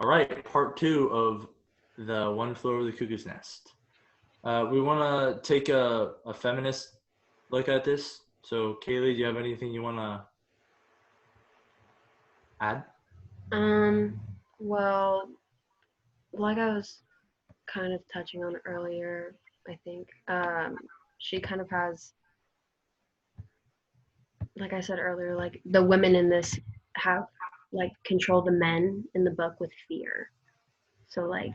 All right, part two of the One Flew Over the Cuckoo's Nest. We want to take a feminist look at this. So, Kaylee, do you have anything you want to add? Um, well, like I was kind of touching on earlier, I think, she kind of has, like I said earlier, like the women in this have like control the men in the book with fear. So like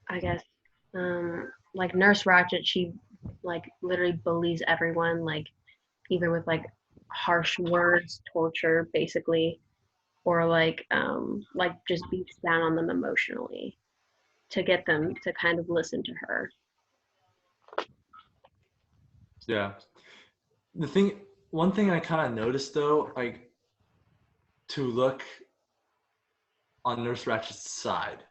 I guess like Nurse Ratchet, she like literally bullies everyone, like either with like harsh words, torture, basically, or like just beats down on them emotionally to get them to kind of listen to her. Yeah. One thing I kind of noticed though, like to look on Nurse Ratchet's side.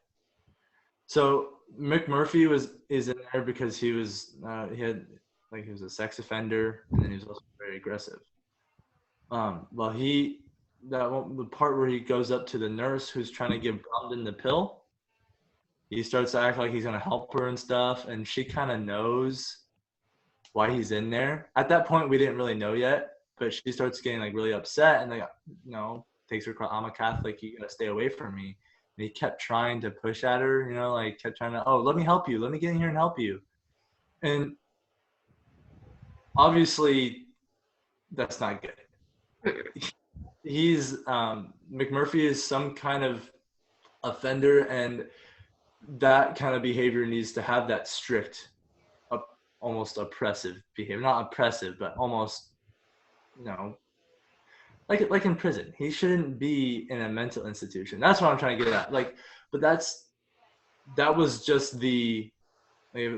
So McMurphy is in there because he was a sex offender and then he was also very aggressive. Well, the part where he goes up to the nurse who's trying to give Brandon the pill, he starts to act like he's gonna help her and stuff, and she kind of knows why he's in there. At that point, we didn't really know yet, but she starts getting like really upset and like takes her. I'm a Catholic. You gotta stay away from me. And he kept trying to push at her, like kept trying to, oh, let me help you, let me get in here and help you, and obviously that's not good. He's McMurphy is some kind of offender, and that kind of behavior needs to have that strict, almost oppressive behavior. Not oppressive, but almost, you know, like in prison. He shouldn't be in a mental institution. That's what I'm trying to get at. But that was just the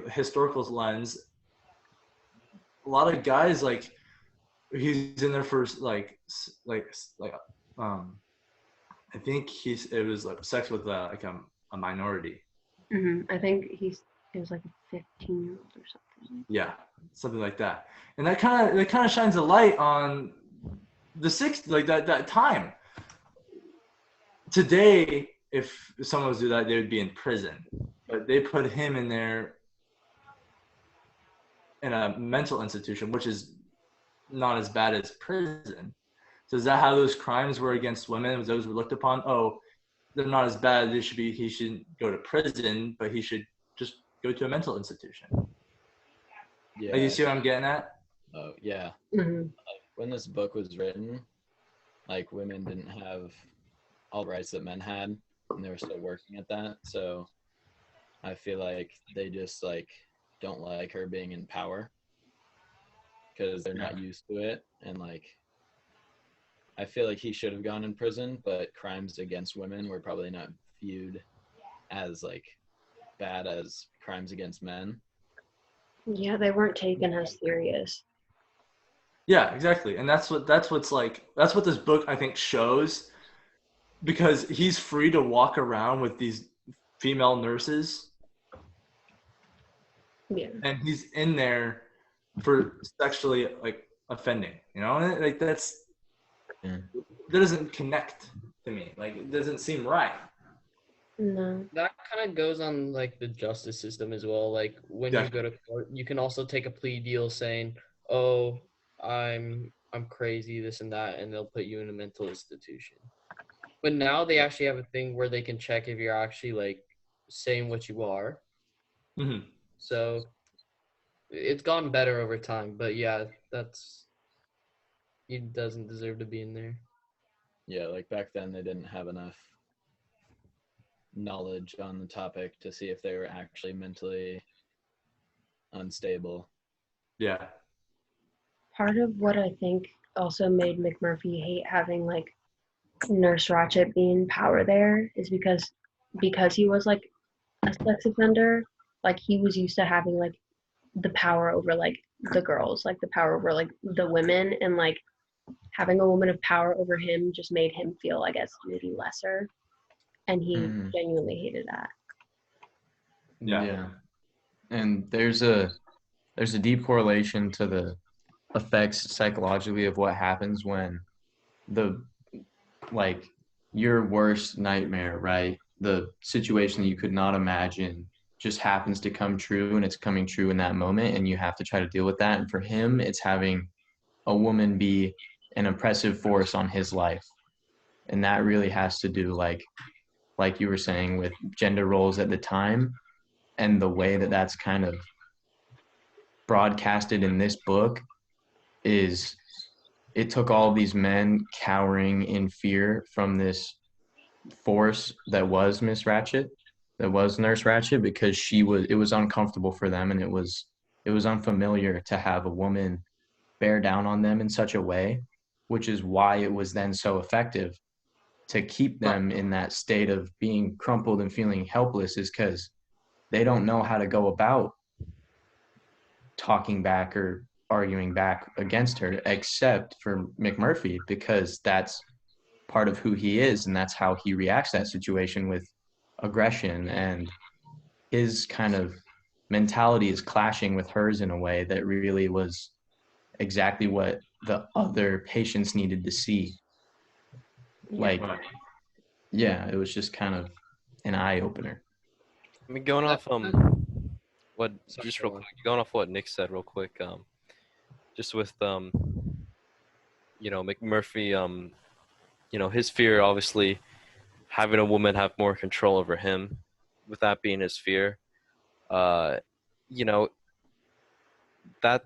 historical lens. A lot of guys he's in there for like um I think it was like sex with a minority. I think it was like a 15-year-old or something. Yeah, something like that. And that kind of shines a light on the sixth, like that time. Today, if someone was to do that, they would be in prison. But they put him in there in a mental institution, which is not as bad as prison. So is that how those crimes were against women? Was those were looked upon? Oh, they're not as bad. He shouldn't go to prison, but he should just go to a mental institution. Yeah. You see what I'm getting at? Oh, yeah. Mm-hmm. When this book was written, like women didn't have all the rights that men had, and they were still working at that. So I feel like they just like don't like her being in power because they're not used to it. And like, I feel like he should have gone in prison, but crimes against women were probably not viewed as like bad as crimes against men. Yeah, they weren't taken as serious. Yeah, exactly. And that's what this book I think shows, because he's free to walk around with these female nurses. Yeah. And he's in there for sexually offending, like that doesn't connect to me. Like, it doesn't seem right. No. That kind of goes on like the justice system as well. Like when you go to court, you can also take a plea deal saying, "Oh, I'm crazy, this and that," and they'll put you in a mental institution. But now they actually have a thing where they can check if you're actually like saying what you are. Mm-hmm. So it's gotten better over time. But yeah, he doesn't deserve to be in there. Yeah, like back then they didn't have enough knowledge on the topic to see if they were actually mentally unstable. Yeah. Part of what I think also made McMurphy hate having like Nurse Ratchet be in power there is because he was like a sex offender, like he was used to having like the power over like the girls, like the power over like the women, and like having a woman of power over him just made him feel, I guess, maybe lesser, and he genuinely hated that. Yeah. And there's a deep correlation to the effects psychologically of what happens when the your worst nightmare, right? The situation that you could not imagine just happens to come true, and it's coming true in that moment, and you have to try to deal with that. And for him, it's having a woman be an oppressive force on his life. And that really has to do, like you were saying, with gender roles at the time, and the way that that's kind of broadcasted in this book is it took all these men cowering in fear from this force that was Miss Ratchet, that was Nurse Ratchet, because it was uncomfortable for them, and it was unfamiliar to have a woman bear down on them in such a way, which is why it was then so effective to keep them in that state of being crumpled and feeling helpless, is because they don't know how to go about talking back or arguing back against her, except for McMurphy, because that's part of who he is, and that's how he reacts to that situation, with aggression, and his kind of mentality is clashing with hers in a way that really was exactly what the other patients needed to see. Like, yeah, it was just kind of an eye opener. I mean, going off what Sorry, just go real on. quick, going off what Nick said real quick, just with McMurphy, his fear, obviously having a woman have more control over him, with that being his fear, uh, you know, that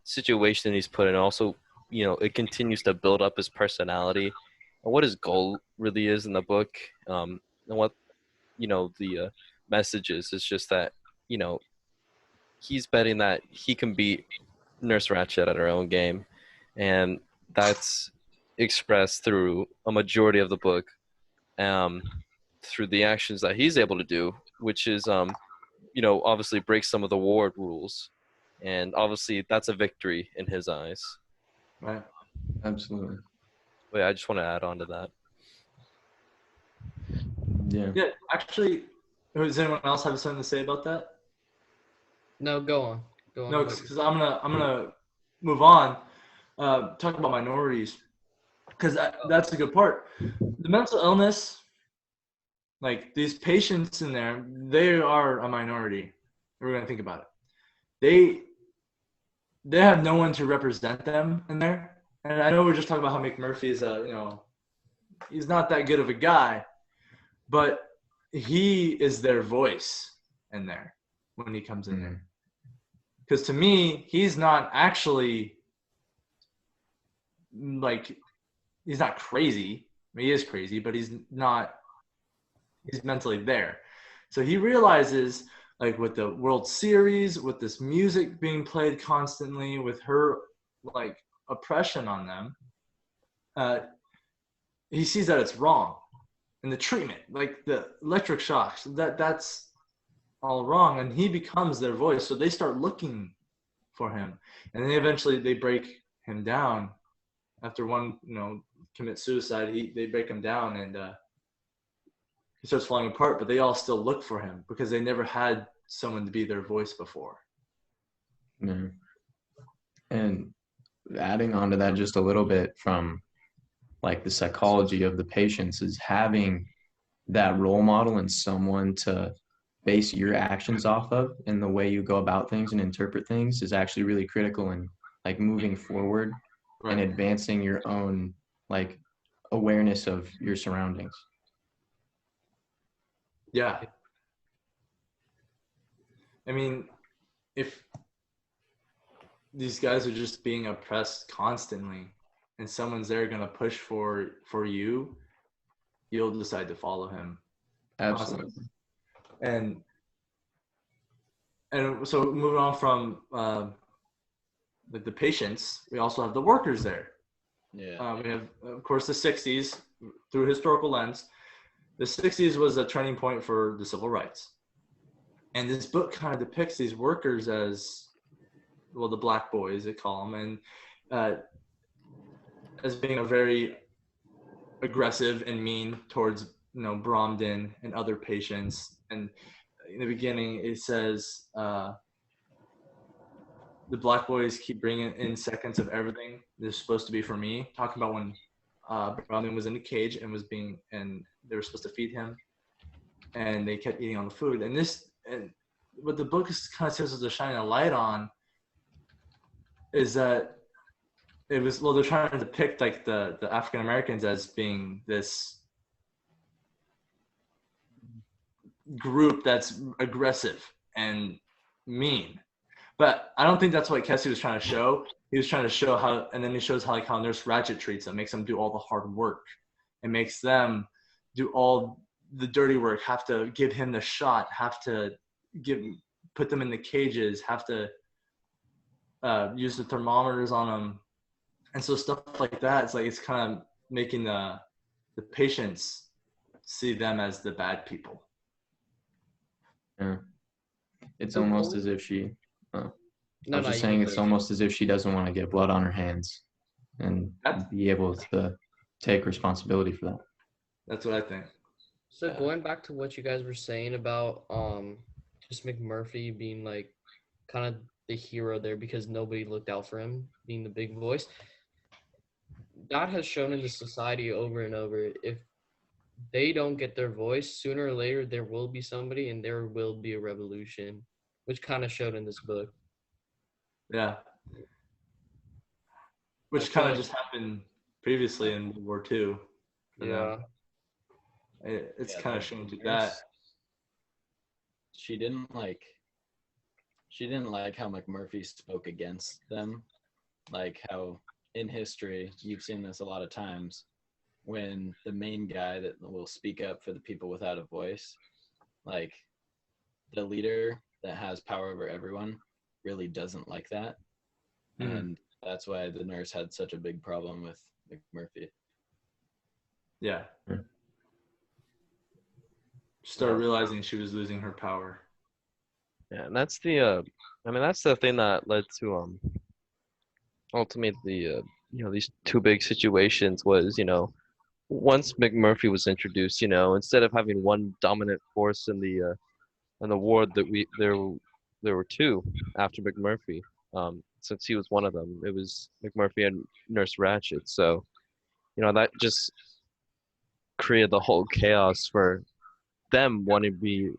situation he's put in, also, it continues to build up his personality and what his goal really is in the book, and what the message is. It's just that he's betting that he can beat Nurse Ratchet at her own game, and that's expressed through a majority of the book, um, through the actions that he's able to do, which is obviously break some of the ward rules, and obviously that's a victory in his eyes. Right. Absolutely. But yeah, I just want to add on to that. Yeah. Yeah, actually, does anyone else have something to say about that? No, go on. Go on. No, because I'm gonna move on. Talk about minorities, because that's a good part. The mental illness, like these patients in there, they are a minority. We're gonna think about it. They have no one to represent them in there. And I know we're just talking about how McMurphy is he's not that good of a guy, but he is their voice in there when he comes in there. Because to me, he's not actually he's not crazy. I mean, he is crazy, but he's mentally there. So he realizes, like, with the World Series, with this music being played constantly, with her like oppression on them, he sees that it's wrong. And the treatment, like the electric shocks, that's all wrong, and he becomes their voice. So they start looking for him, and then eventually they break him down. After one, commits suicide, they break him down, and he starts falling apart. But they all still look for him because they never had someone to be their voice before. Yeah. And adding on to that just a little bit, from like the psychology of the patients, is having that role model and someone to base your actions off of, and the way you go about things and interpret things, is actually really critical in like moving forward and advancing your own like awareness of your surroundings. Yeah. I mean, if these guys are just being oppressed constantly, and someone's there going to push for you, you'll decide to follow him. Absolutely. And so moving on from the patients, we also have the workers there. Yeah. We have, of course, the 60s through historical lens. The 60s was a turning point for the civil rights. And this book kind of depicts these workers as, well, the black boys, they call them, and as being a very aggressive and mean towards, Bromden and other patients. And in the beginning, it says, the black boys keep bringing in seconds of everything. They're supposed to be for me. Talking about when Browning was in a cage and they were supposed to feed him, and they kept eating on the food. And what the book is kind of serves to shine a light on is that they're trying to depict like the African Americans as being this group that's aggressive and mean. But I don't think that's what Kessie was trying to show. He was trying to show how, and then he shows how Nurse Ratched treats them, makes them do all the hard work, and makes them do all the dirty work, have to give him the shot, have to put them in the cages, have to use the thermometers on them. And so stuff like that, it's kind of making the patients see them as the bad people. Yeah. It's almost as if she, I was just saying, it's almost as if she doesn't want to get blood on her hands and be able to take responsibility for that. That's what I think. So going back to what you guys were saying about just McMurphy being like kind of the hero there because nobody looked out for him, being the big voice. God has shown in the society over and over, if they don't get their voice, sooner or later there will be somebody and there will be a revolution, which kind of showed in this book. Yeah. Which kind of just happened previously in World War II. Yeah. It's kind of shown to that. She didn't like how McMurphy spoke against them. Like how in history, you've seen this a lot of times, when the main guy that will speak up for the people without a voice, like the leader that has power over everyone really doesn't like that. Mm-hmm. And that's why the nurse had such a big problem with McMurphy. Yeah. Started realizing she was losing her power. Yeah, and that's the that's the thing that led to ultimately these two big situations was, once McMurphy was introduced, instead of having one dominant force in the ward, that there were two after McMurphy. Since he was one of them, it was McMurphy and Nurse Ratched. So, that just created the whole chaos for them wanting to be,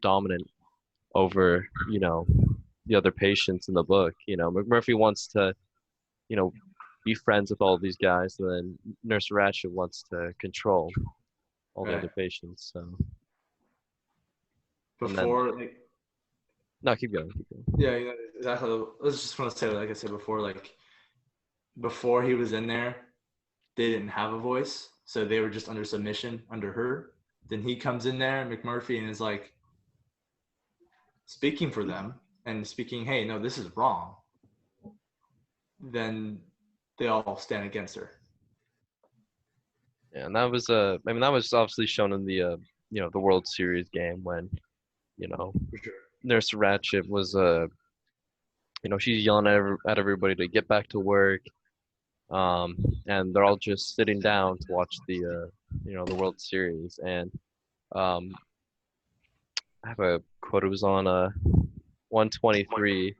dominant over, the other patients in the book. McMurphy wants to, be friends with all these guys, and then Nurse Ratched wants to control all the other patients. So no, keep going. Yeah, exactly. I was just want to say, like I said before, before he was in there, they didn't have a voice, so they were just under submission under her. Then he comes in there, McMurphy, and is like speaking for them and speaking, hey, no, this is wrong. Then they all stand against her. Yeah, and that was that was obviously shown in the the World Series game when, For sure. Nurse Ratched was she's yelling at everybody to get back to work, and they're all just sitting down to watch the the World Series. And I have a quote. It was on 123.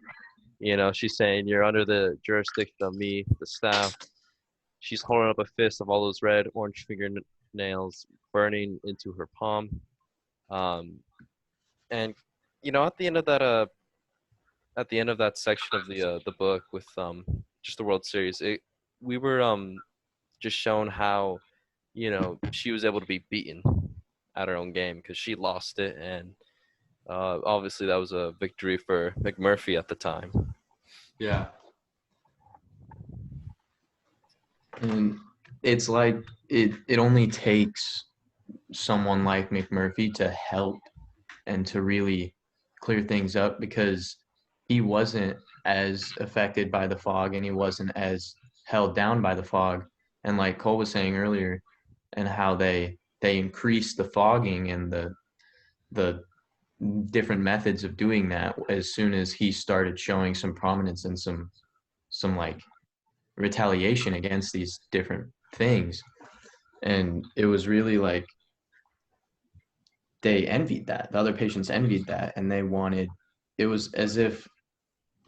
She's saying, "You're under the jurisdiction of me, the staff." She's holding up a fist of all those red orange fingernails burning into her palm. And at the end of that section of the book with just the World Series, we were just shown how she was able to be beaten at her own game because she lost it, and obviously that was a victory for McMurphy at the time. Yeah. And it's like it only takes someone like McMurphy to help and to really clear things up, because he wasn't as affected by the fog and he wasn't as held down by the fog. And like Cole was saying earlier, and how they increased the fogging and the different methods of doing that as soon as he started showing some prominence and some like retaliation against these different things. And it was really like they envied that. The other patients envied that, and they wanted, it was as if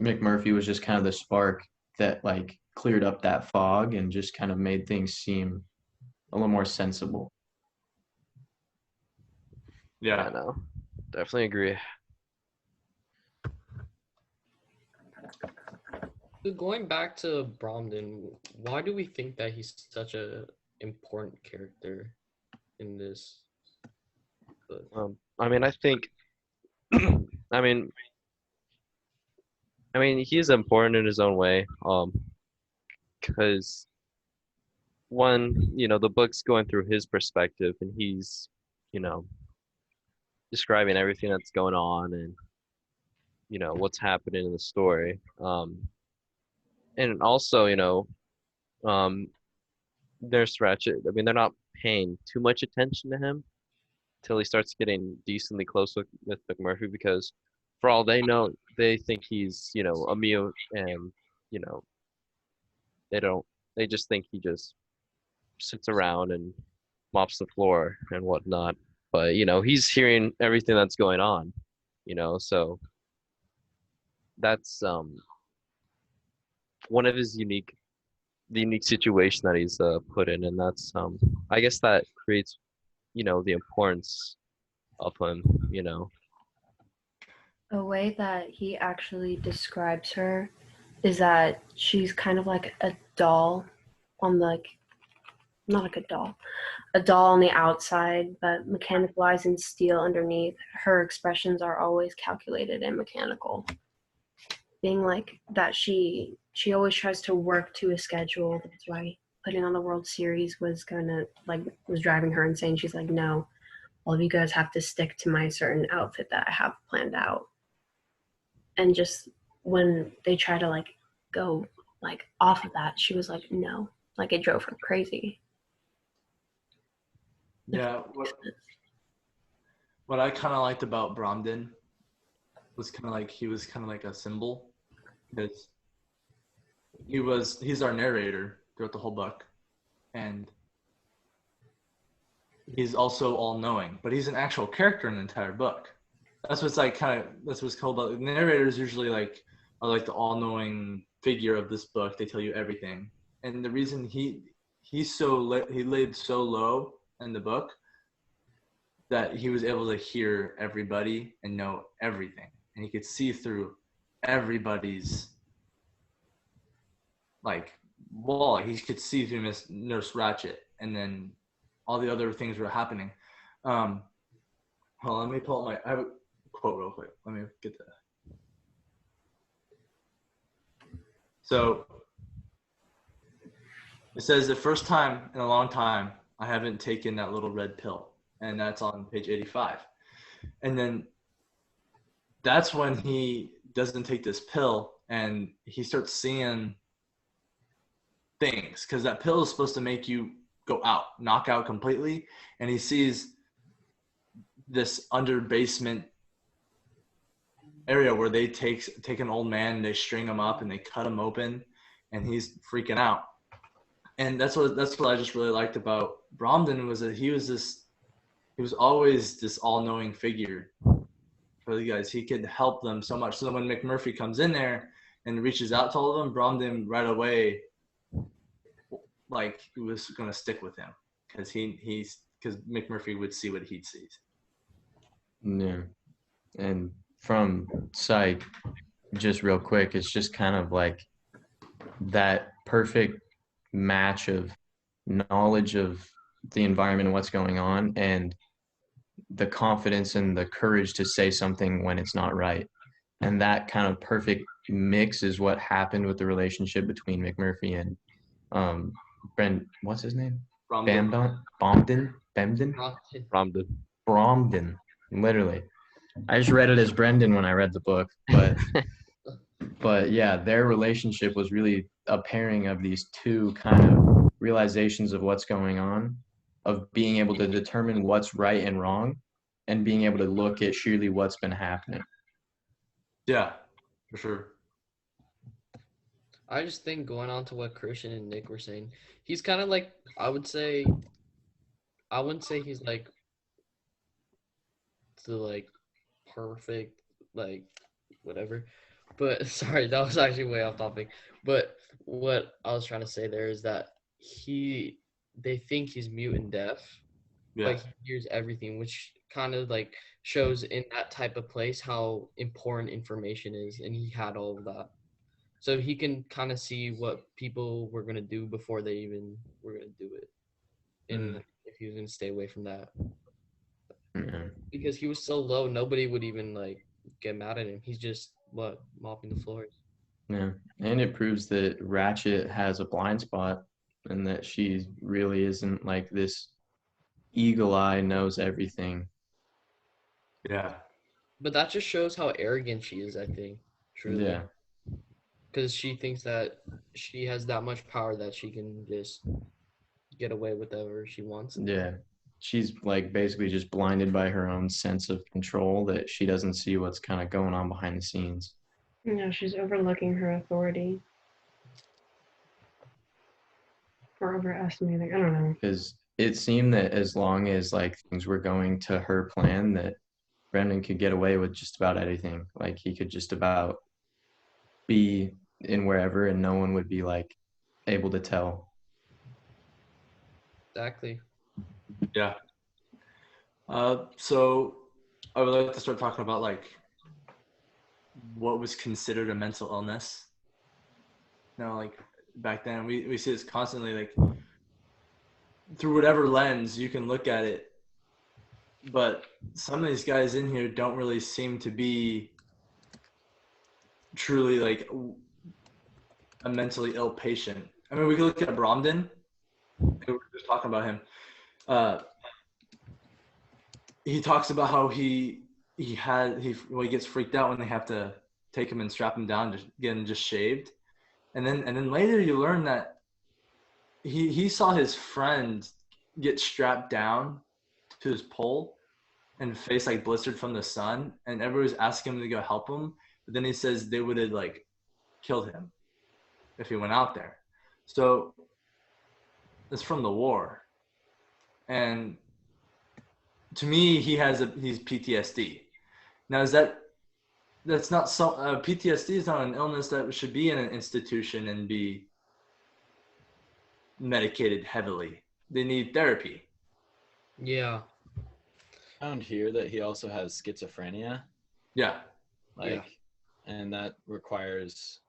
McMurphy was just kind of the spark that like cleared up that fog and just kind of made things seem a little more sensible. Yeah. I know. Definitely agree. So going back to Bromden, why do we think that he's such a important character in this book? I mean, I think, I mean, he is important in his own way. Because one, the book's going through his perspective, and he's, you know, describing everything that's going on and what's happening in the story. And also, um, Nurse Ratchet. I mean, they're not paying too much attention to him till he starts getting decently close with McMurphy, because for all they know, they think he's a mute, and you know they don't. They just think he just sits around and mops the floor and whatnot. But he's hearing everything that's going on. So that's one of his the unique situation that he's put in, and that's I guess that creates the importance of him. A way that he actually describes her is that she's kind of like a doll on not like a doll on the outside, but mechanicalized in steel underneath. Her expressions are always calculated and mechanical. Being like that, she always tries to work to a schedule. That's why putting on the World Series was driving her insane. She's like, no, all of you guys have to stick to my certain outfit that I have planned out. And just when they try to go off of that, she was like, no, it drove her crazy. Yeah. What I kind of liked about Bromden was he was kind of like a symbol, because he's our narrator throughout the whole book, and he's also all-knowing, but he's an actual character in the entire book. That's what's that's what's cool about it. Narrators usually are like the all-knowing figure of this book. They tell you everything, and the reason he laid so low in the book that he was able to hear everybody and know everything, and he could see through everybody's wall. He could see through Miss Nurse Ratchet, and then all the other things were happening. Hold on, let me pull up I have a quote real quick. Let me get that. So it says, the first time in a long time I haven't taken that little red pill, and that's on page 85. And then that's when he doesn't take this pill, and he starts seeing things, because that pill is supposed to make you knock out completely, and he sees this under basement area where they take an old man and they string him up and they cut him open, and he's freaking out. And that's what I just really liked about Bromden, was that he was always this all-knowing figure for the guys. He could help them so much. So when McMurphy comes in there and reaches out to all of them, Bromden right away he was going to stick with him, because because McMurphy would see what he sees. Yeah. And from Psych, just real quick, it's just kind of like that perfect match of knowledge of the environment and what's going on, and the confidence and the courage to say something when it's not right. And that kind of perfect mix is what happened with the relationship between McMurphy and what's his name? Bromden. Literally. I just read it as Brendan when I read the book, but yeah, their relationship was really a pairing of these two kind of realizations of what's going on, of being able to determine what's right and wrong, and being able to look at sheerly what's been happening. Yeah, for sure. I just think, going on to what Christian and Nick were saying, he's kind of like, I wouldn't say he's the perfect, whatever. But sorry, that was actually way off topic. But what I was trying to say there is that they think he's mute and deaf, Yeah. but he hears everything, which kind of like shows in that type of place how important information is, and he had all of that. So he can kind of see what people were gonna do before they even were gonna do it, and if he was gonna stay away from that, Yeah. because he was so low, nobody would even like get mad at him. He's just mopping the floors. Yeah. And it proves that Ratchet has a blind spot and that she really isn't like this eagle eye knows everything. Yeah. But that just shows how arrogant she is, I think, truly. Yeah. Because she thinks that she has that much power that she can just get away with whatever she wants. Yeah. She's like basically just blinded by her own sense of control that she doesn't see what's kind of going on behind the scenes. Yeah, she's overlooking her authority. Or overestimating. I don't know. Because it seemed that as long as like things were going to her plan, that Brendan could get away with just about anything. Like he could just about be in wherever and no one would be like able to tell. Exactly. Yeah. So I would like to start talking about like what was considered a mental illness. Like back then we see this constantly, like through whatever lens you can look at it. But some of these guys in here don't really seem to be truly like a mentally ill patient. I mean, we could look at Bromden. We were just talking about him. He talks about how he gets freaked out when they have to take him and strap him down to get him just shaved, and then later you learn that he saw his friend get strapped down to his pole and face like blistered from the sun, and everybody was asking him to go help him, but then he says they would have like killed him if he went out there. So it's from the war, and to me he's PTSD. Now that's not so PTSD is not an illness that should be in an institution and be medicated heavily. They need therapy. Yeah. Found here that he also has schizophrenia. Yeah. Like, and that requires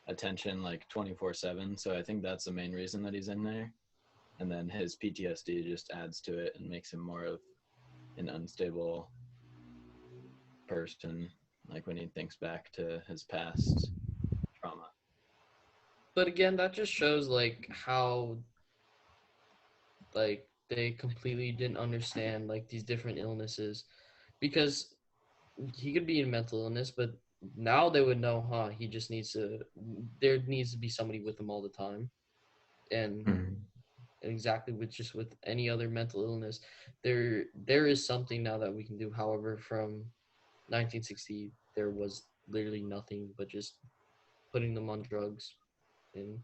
attention like 24/7. So I think that's the main reason that he's in there. And then his PTSD just adds to it and makes him more of an unstable person, like when he thinks back to his past trauma. But again, that just shows like how like they completely didn't understand like these different illnesses, because he could be in mental illness, but now they would know, he just there needs to be somebody with him all the time. And Mhm. exactly with any other mental illness, there is something now that we can do. However, from 1960, there was literally nothing but just putting them on drugs and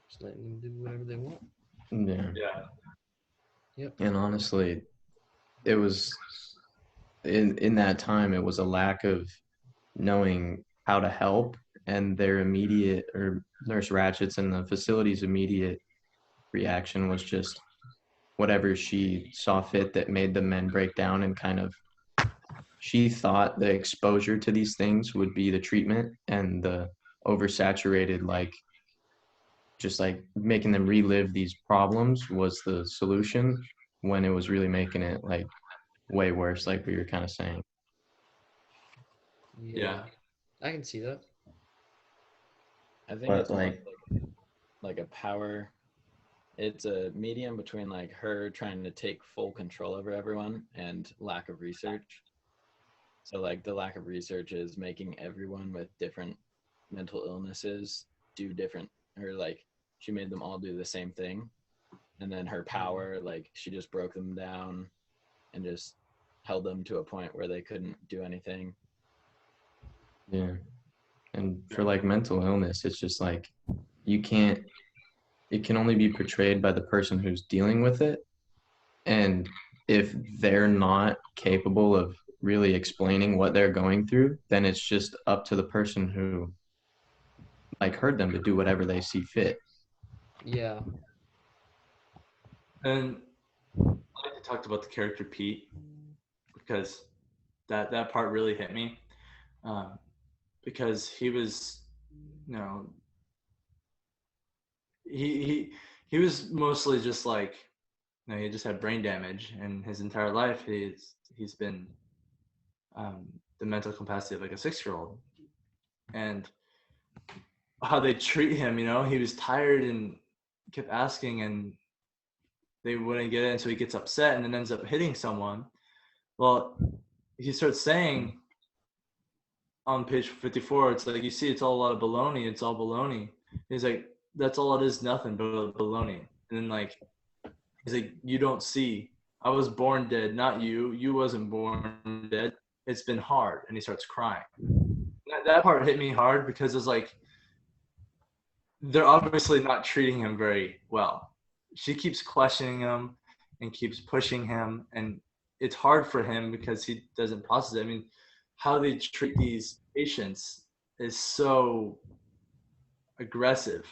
just letting them do whatever they want. Yeah. Yeah. Yep. And honestly, it was in that time it was a lack of knowing how to help, and their immediate, or Nurse Ratchet's and the facility's immediate reaction was just whatever she saw fit that made the men break down, and kind of she thought the exposure to these things would be the treatment, and the oversaturated like just like making them relive these problems was the solution, when it was really making it like way worse, like we were kind of saying. Yeah. I can see that. I think But it's like a power. It's a medium between like her trying to take full control over everyone and lack of research. So like the lack of research is making everyone with different mental illnesses do different, or like she made them all do the same thing. And then her power, like she just broke them down and just held them to a point where they couldn't do anything. Yeah. And for like mental illness, it's just like it can only be portrayed by the person who's dealing with it. And if they're not capable of really explaining what they're going through, then it's just up to the person who like hurt them to do whatever they see fit. Yeah. And I like to talk about the character Pete because that part really hit me, because he was, you know, he was mostly just like, you know, he just had brain damage, and his entire life he's been the mental capacity of like a 6-year-old, and how they treat him, you know, he was tired and kept asking, and they wouldn't get it, so he gets upset and then ends up hitting someone. Well, he starts saying on page 54, it's like, you see, it's all a lot of baloney. It's all baloney. He's like, that's all it is, nothing but baloney. And then like, he's like, you don't see. I was born dead, not you. You wasn't born dead. It's been hard. And he starts crying. That part hit me hard because it's like, they're obviously not treating him very well. She keeps questioning him and keeps pushing him, and it's hard for him because he doesn't process it. I mean, how they treat these patients is so aggressive.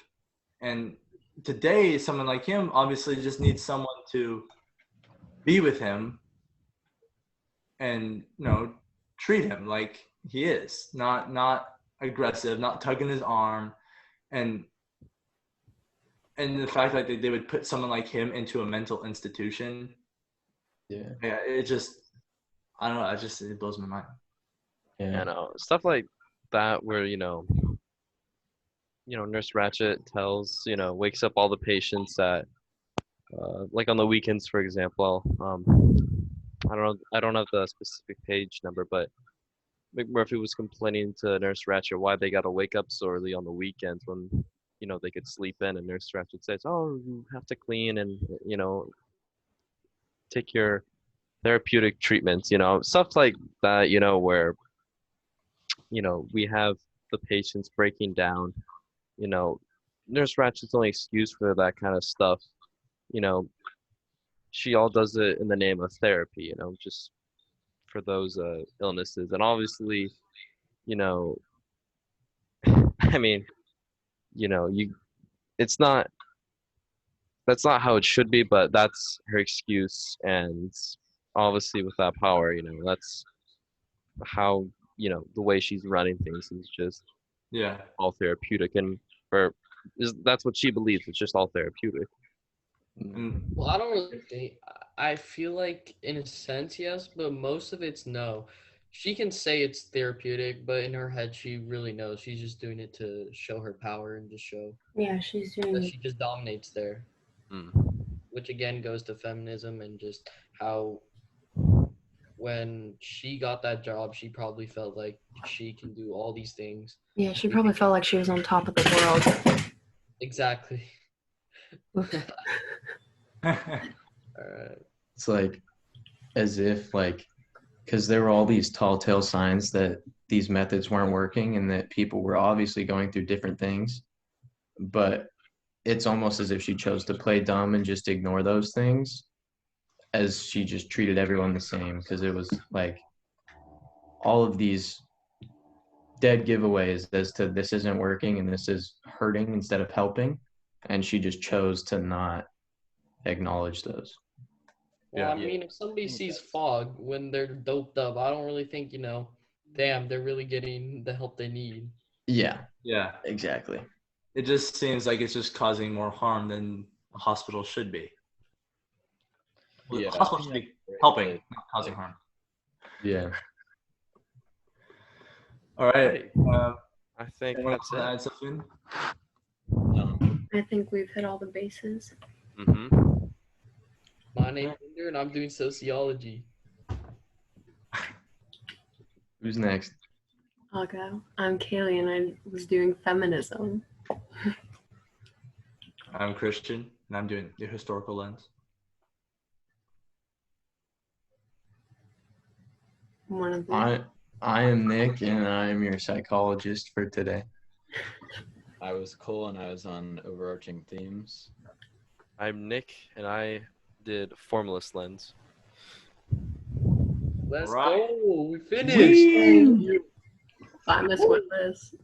And today, someone like him obviously just needs someone to be with him and, you know, treat him like he is, not aggressive, not tugging his arm, and the fact that they would put someone like him into a mental institution. Yeah, it just, I don't know, it blows my mind. Yeah, no, stuff like that where, you know, Nurse Ratched wakes up all the patients at, like on the weekends, for example. I don't have the specific page number, but McMurphy was complaining to Nurse Ratched why they got to wake up so early on the weekends when, they could sleep in, and Nurse Ratched says, oh, you have to clean and, take your therapeutic treatments, stuff like that, where, we have the patients breaking down, Nurse Ratched's only excuse for that kind of stuff, she all does it in the name of therapy, just for those illnesses. And obviously, I mean, it's not, that's not how it should be, but that's her excuse. And obviously with that power, that's how, the way she's running things is just all therapeutic, and that's what she believes. It's just all therapeutic. Well, I don't really think, I feel like in a sense, yes, but most of it's no. She can say it's therapeutic, but in her head, she really knows. She's just doing it to show her power and just show. Yeah, she's doing. That she just dominates there. Which again goes to feminism and just how when she got that job, she probably felt like she can do all these things. Yeah, she probably felt like she was on top of the world. Exactly. All right. It's like as if like, because there were all these tall tale signs that these methods weren't working and that people were obviously going through different things, but it's almost as if she chose to play dumb and just ignore those things, as she just treated everyone the same, because it was like all of these dead giveaways as to this isn't working and this is hurting instead of helping, and she just chose to not acknowledge those. Well, I mean, if somebody sees fog when they're doped up, I don't really think, damn, they're really getting the help they need. Yeah, exactly. It just seems like it's just causing more harm than a hospital should be. Yeah. A hospital should be helping, not causing harm. Yeah. All right. I think that's add something? I think we've hit all the bases. My name's Ender, and I'm doing sociology. Who's next? I'll go. I'm Kaylee, and I was doing feminism. I'm Christian, and I'm doing the historical lens. One of them. I am Nick, and I am your psychologist for today. I was Cole, and I was on overarching themes. I'm Nick, and I did formalist lens. Let's go. We finished. Find this with this.